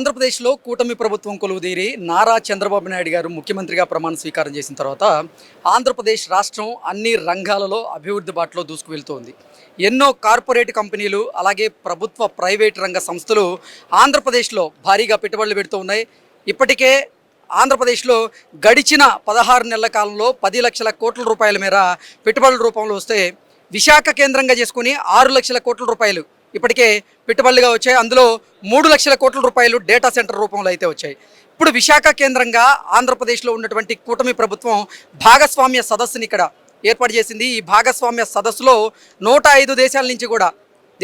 ఆంధ్రప్రదేశ్లో కూటమి ప్రభుత్వం కొలువుదీరి నారా చంద్రబాబు నాయుడు గారు ముఖ్యమంత్రిగా ప్రమాణ స్వీకారం చేసిన తర్వాత ఆంధ్రప్రదేశ్ రాష్ట్రం అన్ని రంగాలలో అభివృద్ధి బాటలో దూసుకువెళ్తోంది. ఎన్నో కార్పొరేట్ కంపెనీలు అలాగే ప్రభుత్వ ప్రైవేట్ రంగ సంస్థలు ఆంధ్రప్రదేశ్లో భారీగా పెట్టుబడులు పెడుతూ ఉన్నాయి. ఇప్పటికే ఆంధ్రప్రదేశ్లో గడిచిన 16 నెలల కాలంలో 10 లక్షల కోట్ల రూపాయల మేర పెట్టుబడుల రూపంలో వస్తే విశాఖ కేంద్రంగా చేసుకుని 6 లక్షల కోట్ల రూపాయలు ఇప్పటికే పెట్టుబడులుగా వచ్చాయి. అందులో 3 లక్షల కోట్ల రూపాయలు డేటా సెంటర్ రూపంలో అయితే వచ్చాయి. ఇప్పుడు విశాఖ కేంద్రంగా ఆంధ్రప్రదేశ్లో ఉన్నటువంటి కూటమి ప్రభుత్వం భాగస్వామ్య సదస్సుని ఇక్కడ ఏర్పాటు చేసింది. ఈ భాగస్వామ్య సదస్సులో 105 దేశాల నుంచి కూడా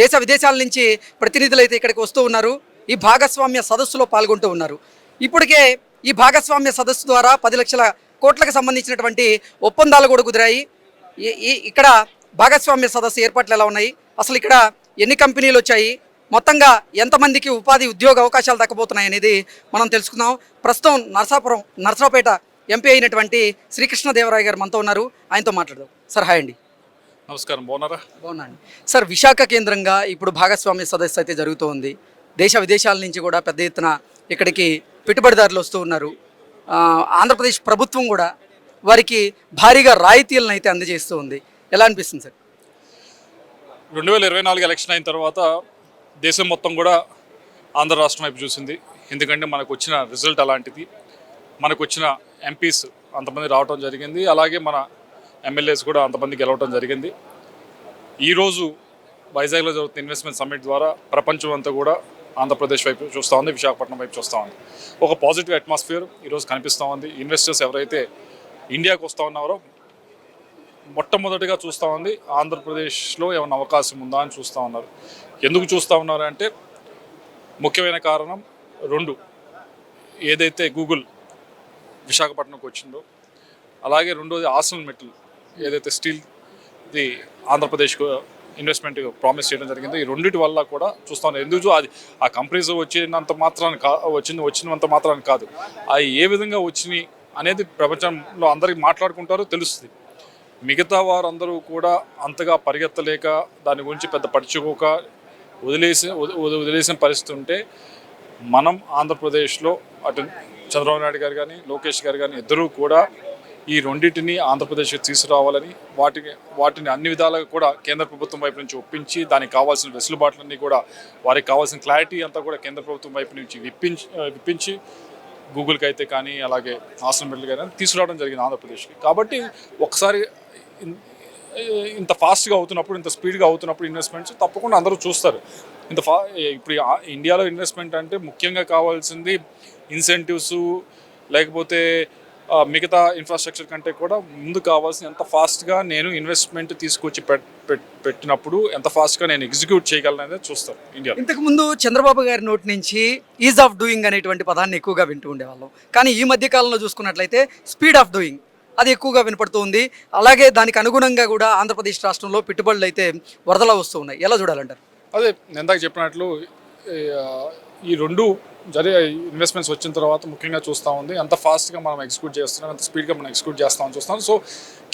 దేశ విదేశాల నుంచి ప్రతినిధులు అయితే ఇక్కడికి వస్తూ ఉన్నారు. ఈ భాగస్వామ్య సదస్సులో పాల్గొంటూ ఉన్నారు. ఇప్పటికే ఈ భాగస్వామ్య సదస్సు ద్వారా 10 లక్షల కోట్లకు సంబంధించినటువంటి ఒప్పందాలు కూడా కుదిరాయి. ఇక్కడ భాగస్వామ్య సదస్సు ఏర్పాట్లు ఎలా ఉన్నాయి, అసలు ఇక్కడ ఎన్ని కంపెనీలు వచ్చాయి, మొత్తంగా ఎంతమందికి ఉపాధి ఉద్యోగ అవకాశాలు దక్కబోతున్నాయి అనేది మనం తెలుసుకుందాం. ప్రస్తుతం నరసరావుపేట ఎంపీ అయినటువంటి శ్రీకృష్ణదేవరాయ గారు మనతో ఉన్నారు. ఆయనతో మాట్లాడదాం. సార్ హాయ్ అండి. నమస్కారం. బాగున్నారా? బాగున్నాండి. సార్, విశాఖ కేంద్రంగా ఇప్పుడు భాగస్వామ్య సదస్సు అయితే జరుగుతోంది. దేశ విదేశాల నుంచి కూడా పెద్ద ఎత్తున ఇక్కడికి పెట్టుబడిదారులు వస్తూ ఉన్నారు. ఆంధ్రప్రదేశ్ ప్రభుత్వం కూడా వారికి భారీగా రాయితీలను అయితే అందజేస్తూ ఉంది. ఎలా అనిపిస్తుంది సార్? 2024 ఎలక్షన్ అయిన తర్వాత దేశం మొత్తం కూడా ఆంధ్ర రాష్ట్రం వైపు చూసింది. ఎందుకంటే మనకు వచ్చిన రిజల్ట్ అలాంటిది. మనకు వచ్చిన ఎంపీస్ అంతమంది రావడం జరిగింది, అలాగే మన ఎమ్మెల్యేస్ కూడా అంతమంది గెలవడం జరిగింది. ఈరోజు వైజాగ్లో జరుగుతున్న ఇన్వెస్ట్మెంట్ సమ్మిట్ ద్వారా ప్రపంచం అంతా కూడా ఆంధ్రప్రదేశ్ వైపు చూస్తూ ఉంది, విశాఖపట్నం వైపు చూస్తూ ఉంది. ఒక పాజిటివ్ అట్మాస్ఫియర్ ఈరోజు కనిపిస్తూ ఉంది. ఇన్వెస్టర్స్ ఎవరైతే ఇండియాకు వస్తూ ఉన్నారో మొట్టమొదటిగా చూస్తూ ఉంది ఆంధ్రప్రదేశ్లో ఏమైనా అవకాశం ఉందా అని చూస్తూ ఉన్నారు. ఎందుకు చూస్తూ ఉన్నారు అంటే ముఖ్యమైన కారణం 2. ఏదైతే గూగుల్ విశాఖపట్నంకి వచ్చిందో, అలాగే రెండోది ఆర్సెనల్ మెటల్ ఏదైతే స్టీల్ది ఆంధ్రప్రదేశ్కు ఇన్వెస్ట్మెంట్ ప్రామిస్ చేయడం జరిగింది. ఈ రెండింటి వల్ల కూడా చూస్తూ ఉన్నారు. ఎందుకు అది ఆ కంపెనీస్ వచ్చినంత మాత్రాన్ని వచ్చినంత మాత్రాన్ని కాదు, అవి ఏ విధంగా వచ్చినాయి అనేది ప్రపంచంలో అందరికీ మాట్లాడుకుంటారో తెలుస్తుంది. మిగతా వారందరూ కూడా అంతగా పరిగెత్తలేక దాని గురించి పెద్ద పడుచుకోక వదిలేసిన పరిస్థితి ఉంటే, మనం ఆంధ్రప్రదేశ్లో అటు చంద్రబాబు నాయుడు గారు కానీ లోకేష్ గారు కానీ ఇద్దరూ కూడా ఈ రెండింటిని ఆంధ్రప్రదేశ్కి తీసుకురావాలని వాటిని అన్ని విధాలుగా కూడా కేంద్ర ప్రభుత్వం వైపు నుంచి ఒప్పించి దానికి కావాల్సిన వెసులుబాట్లన్నీ కూడా వారికి కావాల్సిన క్లారిటీ అంతా కూడా కేంద్ర ప్రభుత్వం వైపు నుంచి విప్పించి గూగుల్కి అయితే కానీ అలాగే ఆర్సెనల్ మెటల్ కానీ తీసుకురావడం జరిగింది ఆంధ్రప్రదేశ్కి. కాబట్టి ఒకసారి ఇంత ఫాస్ట్గా అవుతున్నప్పుడు, ఇంత స్పీడ్గా అవుతున్నప్పుడు ఇన్వెస్ట్మెంట్స్ తప్పకుండా అందరూ చూస్తారు. ఇప్పుడు ఇండియాలో ఇన్వెస్ట్మెంట్ అంటే ముఖ్యంగా కావాల్సింది ఇన్సెంటివ్స్, లేకపోతే మిగతా ఇన్ఫ్రాస్ట్రక్చర్ కంటే కూడా ముందు కావాల్సిన ఎంత ఫాస్ట్గా నేను ఇన్వెస్ట్మెంట్ తీసుకొచ్చి పెట్టినప్పుడు ఎంత ఫాస్ట్గా నేను ఎగ్జిక్యూట్ చేయగలను అనేది చూస్తారు ఇండియా. ఇంతకుముందు చంద్రబాబు గారి నోటి నుంచి ఈజ్ ఆఫ్ డూయింగ్ అనేటువంటి పదాన్ని ఎక్కువగా వింటూ ఉండేవాళ్ళం. కానీ ఈ మధ్య కాలంలో చూసుకున్నట్లయితే స్పీడ్ ఆఫ్ డూయింగ్ అది ఎక్కువగా వినపడుతుంది. అలాగే దానికి అనుగుణంగా కూడా ఆంధ్రప్రదేశ్ రాష్ట్రంలో పెట్టుబడులు అయితే వరదలా వస్తూ ఉన్నాయి. ఎలా చూడాలంటారు? అదే ఇందాక చెప్పినట్లు ఈ రెండు ఇన్వెస్ట్మెంట్స్ వచ్చిన తర్వాత ముఖ్యంగా చూస్తూ ఉంది ఎంత ఫాస్ట్గా మనం ఎగ్జిక్యూట్ చేస్తున్నాం, ఎంత స్పీడ్గా మనం ఎగ్జిక్యూట్ చేస్తామని చూస్తాం. సో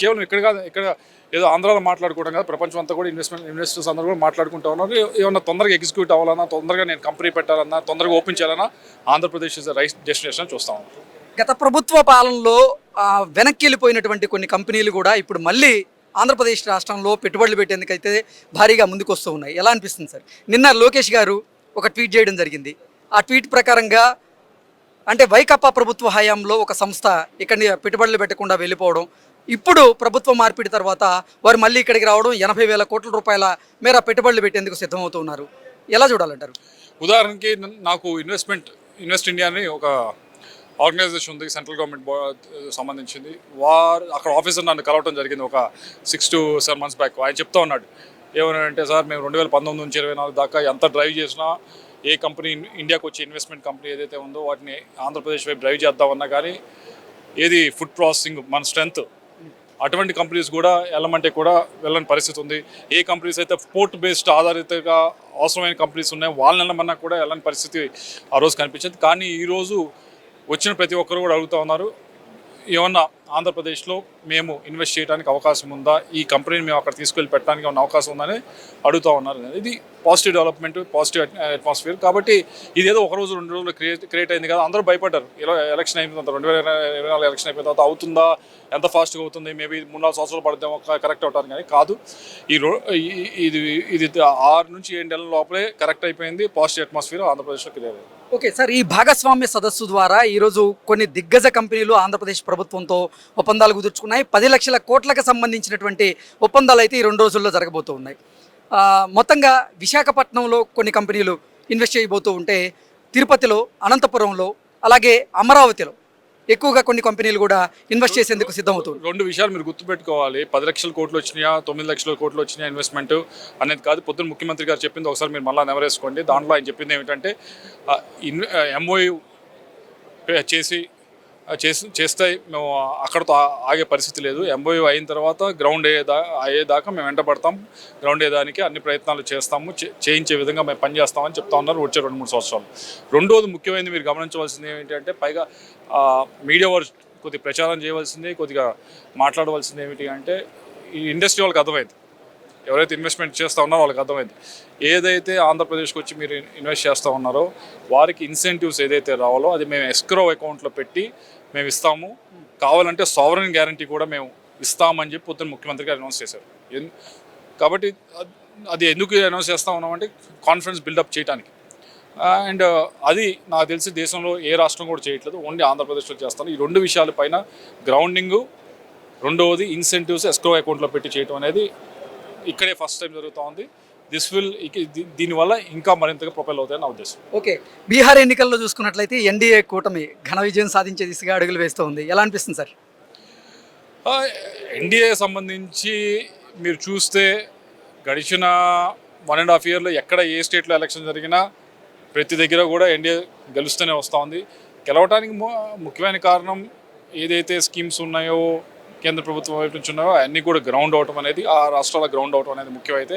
కేవలం ఇక్కడ ఏదో ఆంధ్రాలో మాట్లాడుకోవడం కాదు, ప్రపంచం అంతా కూడా ఇన్వెస్టర్స్ అందరూ కూడా మాట్లాడుకుంటూ ఉన్నారు. ఏమన్నా తొందరగా ఎగ్జిక్యూట్ అవ్వాలన్నా, తొందరగా నేను కంపెనీ పెట్టాలన్నా, తొందరగా ఓపెన్ చేయాలన్నా Andhra Pradesh is the right destination చూస్తూ ఉన్నాం. గత ప్రభుత్వ పాలనలో వెనక్కి వెళ్ళిపోయినటువంటి కొన్ని కంపెనీలు కూడా ఇప్పుడు మళ్ళీ ఆంధ్రప్రదేశ్ రాష్ట్రంలో పెట్టుబడులు పెట్టేందుకైతే భారీగా ముందుకు వస్తూ ఉన్నాయి. ఎలా అనిపిస్తుంది సార్? నిన్న లోకేష్ గారు ఒక ట్వీట్ చేయడం జరిగింది. ఆ ట్వీట్ ప్రకారంగా అంటే వైకాపా ప్రభుత్వ హయాంలో ఒక సంస్థ ఇక్కడ పెట్టుబడులు పెట్టకుండా వెళ్ళిపోవడం, ఇప్పుడు ప్రభుత్వ మార్పిడి తర్వాత వారు మళ్ళీ ఇక్కడికి రావడం, 80,000 కోట్ల రూపాయల మేర పెట్టుబడులు పెట్టేందుకు సిద్ధమవుతున్నారు. ఎలా చూడాలంటారు? ఉదాహరణకి నాకు ఇన్వెస్ట్ ఇండియా అని ఒక ఆర్గనైజేషన్ ఉంది, సెంట్రల్ గవర్నమెంట్ సంబంధించింది. అక్కడ ఆఫీసర్ నన్ను కలవటం జరిగింది ఒక 6 to 7 months బ్యాక్. ఆయన చెప్తా ఉన్నాడు ఏమనంటే, సార్ మేము 2019 నుంచి 2024 దాకా ఎంత డ్రైవ్ చేసినా, ఏ కంపెనీ ఇండియాకి వచ్చే ఇన్వెస్ట్మెంట్ కంపెనీ ఏదైతే ఉందో వాటిని ఆంధ్రప్రదేశ్ వైపు డ్రైవ్ చేద్దామన్నా కానీ ఏది ఫుడ్ ప్రాసెసింగ్ మన స్ట్రెంగ్త్, అటువంటి కంపెనీస్ కూడా వెళ్ళమంటే కూడా వెళ్ళని పరిస్థితి ఉంది. ఏ కంపెనీస్ అయితే పోర్ట్ బేస్డ్ ఆధారితగా అవసరమైన కంపెనీస్ ఉన్నాయో వాళ్ళని వెళ్ళమన్నా కూడా వెళ్ళని పరిస్థితి ఆ రోజు కనిపించింది. కానీ ఈరోజు వచ్చిన ప్రతి ఒక్కరు కూడా అడుగుతూ ఉన్నారు ఏమన్నా ఆంధ్రప్రదేశ్లో మేము ఇన్వెస్ట్ చేయడానికి అవకాశం ఉందా, ఈ కంపెనీని మేము అక్కడ తీసుకెళ్ళి పెట్టడానికి ఉన్న అవకాశం ఉందని అడుగుతూ ఉన్నారు. ఇది పాజిటివ్ డెవలప్మెంట్, పాజిటివ్ అట్మాస్ఫియర్. కాబట్టి ఇదేదో ఒక రోజు 2 రోజులు క్రియేట్ అయింది కదా, అందరూ భయపడ్డారు. ఎలక్షన్ అయిన తర్వాత 2024 ఎలక్షన్ అయిపోయిన తర్వాత అవుతుందా, ఎంత ఫాస్ట్గా అవుతుంది, మేబీ 3-4 సంవత్సరాలు పడుతుందేమో కరెక్ట్ అవుతారు, కానీ కాదు. ఇది 6 నుంచి 7 నెలల లోపలే కరెక్ట్ అయిపోయింది. పాజిటివ్ అట్మాస్ఫియర్ ఆంధ్రప్రదేశ్లో క్రియేట్ అయింది. ఓకే సార్, ఈ భాగస్వామ్య సదస్సు ద్వారా ఈరోజు కొన్ని దిగ్గజ కంపెనీలు ఆంధ్రప్రదేశ్ ప్రభుత్వంతో ఒప్పందాలు కుదుర్చుకున్నాయి. 10 లక్షల కోట్లకు సంబంధించినటువంటి ఒప్పందాలు అయితే ఈ 2 రోజుల్లో జరగబోతూ ఉన్నాయి. మొత్తంగా విశాఖపట్నంలో కొన్ని కంపెనీలు ఇన్వెస్ట్ చేయబోతూ ఉంటే, తిరుపతిలో, అనంతపురంలో, అలాగే అమరావతిలో ఎక్కువగా కొన్ని కంపెనీలు కూడా ఇన్వెస్ట్ చేసేందుకు సిద్ధమవుతుంది. 2 విషయాలు మీరు గుర్తుపెట్టుకోవాలి. 10 లక్షల కోట్లు వచ్చినాయా, 9 లక్షల కోట్లు వచ్చినాయా ఇన్వెస్ట్మెంట్ అనేది కాదు. పొద్దున్న ముఖ్యమంత్రి గారు చెప్పింది ఒకసారి మీరు మళ్ళీ నెవరేసుకోండి. దాంట్లో ఆయన చెప్పింది ఏమిటంటే ఎంఓయూ చేస్తే మేము అక్కడతో ఆగే పరిస్థితి లేదు. ఎంఓయూ అయిన తర్వాత గ్రౌండ్ అయ్యేదాకా మేము వెంటబడతాం. గ్రౌండ్ అయ్యేదానికి అన్ని ప్రయత్నాలు చేస్తాము, చేయించే విధంగా మేము పనిచేస్తామని చెప్తా ఉన్నారు వచ్చే 2-3 సంవత్సరాలు. రెండోది ముఖ్యమైనది మీరు గమనించవలసింది ఏంటంటే, పైగా మీడియా వారు కొద్దిగా ప్రచారం చేయవలసింది, కొద్దిగా మాట్లాడవలసింది ఏమిటి అంటే, ఈ ఇండస్ట్రీ వాళ్ళకి అర్థమైంది, ఎవరైతే ఇన్వెస్ట్మెంట్ చేస్తూ ఉన్నారో వాళ్ళకి అర్థమైంది. ఏదైతే ఆంధ్రప్రదేశ్కి వచ్చి మీరు ఇన్వెస్ట్ చేస్తూ ఉన్నారో వారికి ఇన్సెంటివ్స్ ఏదైతే రావాలో అది మేము ఎస్క్రో అకౌంట్లో పెట్టి మేము ఇస్తాము. కావాలంటే సావరెన్ గ్యారంటీ కూడా మేము ఇస్తామని చెప్పి పొద్దున్న ముఖ్యమంత్రి గారు అనౌన్స్ చేశారు. కాబట్టి అది ఎందుకు అనౌన్స్ చేస్తూ ఉన్నామంటే కాన్ఫిడెన్స్ బిల్డప్ చేయడానికి. అండ్ అది నాకు తెలిసి దేశంలో ఏ రాష్ట్రం కూడా చేయట్లేదు, ఓన్లీ ఆంధ్రప్రదేశ్లో చేస్తాను. ఈ 2 విషయాలపైన గ్రౌండింగు, రెండవది ఇన్సెంటివ్స్ ఎస్క్రో అకౌంట్లో పెట్టి చేయడం అనేది ఇక్కడే ఫస్ట్ టైం జరుగుతూ ఉంది. దీనివల్ల ఇంకా మరింతగా ప్రొపైల్ అవుతాయని నా ఉద్దేశం. ఓకే, బీహార్ ఎన్నికల్లో చూసుకున్నట్లయితే ఎన్డీఏ కూటమి ఘన విజయం సాధించే దిశగా అడుగులు వేస్తూ ఉంది. ఎలా అనిపిస్తుంది సార్? ఎన్డీఏ సంబంధించి మీరు చూస్తే గడిచిన 1.5 ఇయర్లో ఎక్కడ ఏ స్టేట్లో ఎలక్షన్ జరిగినా ప్రతి దగ్గర కూడా ఎన్డీఏ గెలుస్తూనే వస్తూ ఉంది. గెలవడానికి ముఖ్యమైన కారణం ఏదైతే స్కీమ్స్ ఉన్నాయో కేంద్ర ప్రభుత్వం వైపు నుంచి ఉన్నాయో అన్నీ కూడా గ్రౌండ్ అవటం అనేది, ఆ రాష్ట్రాల గ్రౌండ్ అవటం అనేది ముఖ్యమైతే,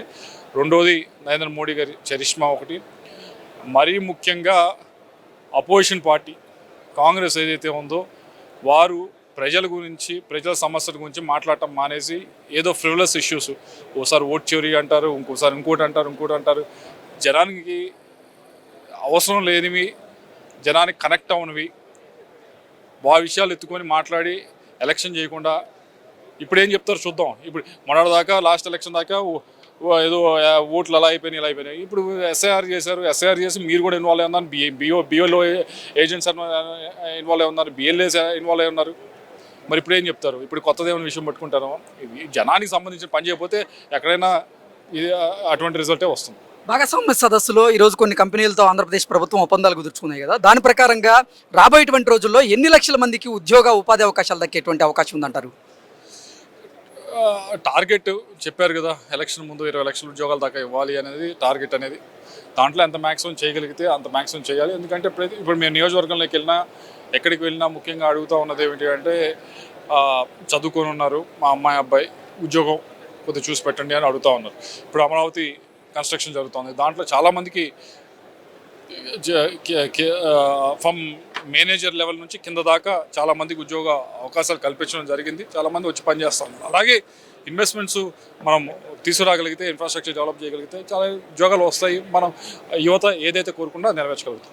రెండోది నరేంద్ర మోడీ గారి చరిష్మా ఒకటి, మరీ ముఖ్యంగా అపోజిషన్ పార్టీ కాంగ్రెస్ ఏదైతే ఉందో వారు ప్రజల గురించి, ప్రజల సమస్యల గురించి మాట్లాడటం మానేసి ఏదో ఫ్రివలస్ ఇష్యూస్, ఓసారి ఓట్ చోరీ అంటారు, ఇంకోసారి ఇంకోటి అంటారు. జనానికి అవసరం లేనివి, జనానికి కనెక్ట్ అవునవి విషయాలు ఎత్తుకొని మాట్లాడి ఎలక్షన్ చేయకుండా ఇప్పుడు ఏం చెప్తారు చూద్దాం. ఇప్పుడు మొన్నటిదాకా లాస్ట్ ఎలక్షన్ దాకా ఏదో ఓట్లు అలా అయిపోయినాయి. ఇప్పుడు ఎస్ఐఆర్ చేశారు, ఎస్ఐఆర్ చేసి మీరు కూడా ఇన్వాల్వ్ అయి ఉన్నారు, బిఓలో ఏజెంట్స్ ఇన్వాల్వ్ అయి ఉన్నారు, బిఎల్ఏస్ ఇన్వాల్వ్ అయి ఉన్నారు. మరి ఇప్పుడు ఏం చెప్తారు? ఇప్పుడు కొత్తదేమైనా విషయం పట్టుకుంటారు. జనానికి సంబంధించిన పని చేయకపోతే ఎక్కడైనా ఇది అటువంటి రిజల్టే వస్తుంది. భాగస్వామ్య సదస్సులో ఈరోజు కొన్ని కంపెనీలతో ఆంధ్రప్రదేశ్ ప్రభుత్వం ఒప్పందాలు కుదుర్చుకున్నాయి కదా, దాని ప్రకారంగా రాబోయేటువంటి రోజుల్లో ఎన్ని లక్షల మందికి ఉపాధి అవకాశాలు దక్కేటువంటి అవకాశం ఉందంటారు? టార్గెట్ చెప్పారు కదా, ఎలక్షన్ ముందు 20 లక్షల ఉద్యోగాలు దాకా ఇవ్వాలి అనేది టార్గెట్ అనేది. దాంట్లో ఎంత మ్యాక్సిమం చేయగలిగితే అంత మ్యాక్సిమం చేయాలి. ఎందుకంటే ఇప్పుడు మేము నియోజకవర్గంలోకి వెళ్ళినా, ఎక్కడికి వెళ్ళినా ముఖ్యంగా అడుగుతూ ఉన్నది ఏమిటి అంటే, చదువుకొని ఉన్నారు, మా అమ్మాయి అబ్బాయి ఉద్యోగం కొద్దిగా చూసి పెట్టండి అని అడుగుతూ ఉన్నారు. ఇప్పుడు అమరావతి కన్స్ట్రక్షన్ జరుగుతుంది, దాంట్లో చాలామందికి ఫ్రమ్ మేనేజర్ లెవెల్ నుంచి కింద దాకా చాలామందికి ఉద్యోగ అవకాశాలు కల్పించడం జరిగింది. చాలామంది వచ్చి పనిచేస్తారు. అలాగే ఇన్వెస్ట్మెంట్స్ మనం తీసుకురాగలిగితే, ఇన్ఫ్రాస్ట్రక్చర్ డెవలప్ చేయగలిగితే చాలా ఉద్యోగాలు వస్తాయి. మనం యువత ఏదైతే కోరుకుంటో నెరవేర్చగలుగుతాం.